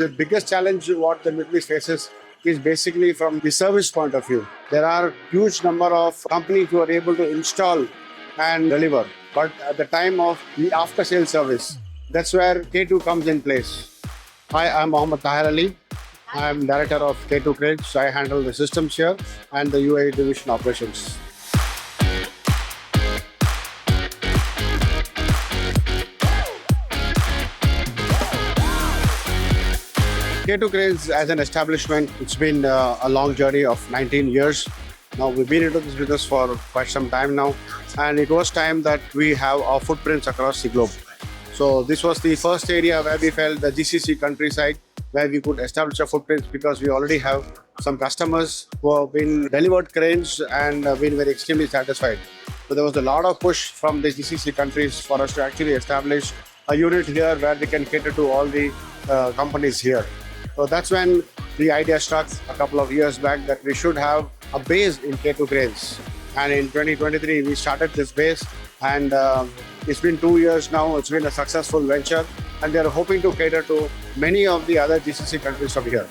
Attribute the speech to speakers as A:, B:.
A: The biggest challenge what the Middle East faces is basically from the service point of view. There are huge number of companies who are able to install and deliver. But at the time of the after-sale service, that's where K2 comes in place. Hi, I'm Mohammed Tahir Ali. I'm Director of K2 Cranes. I handle the systems here and the UAE division operations. K2 Cranes as an establishment, it's been a long journey of 19 years. Now we've been into this business for quite some time now, and it was time that we have our footprints across the globe. So this was the first area where we felt the GCC countryside where we could establish a footprint, because we already have some customers who have been delivered cranes and been very extremely satisfied. So there was a lot of push from the GCC countries for us to actually establish a unit here where we can cater to all the companies here. So that's when the idea struck a couple of years back that we should have a base in K2 Cranes. And in 2023, we started this base, and it's been 2 years now. It's been a successful venture, and we are hoping to cater to many of the other GCC countries from here.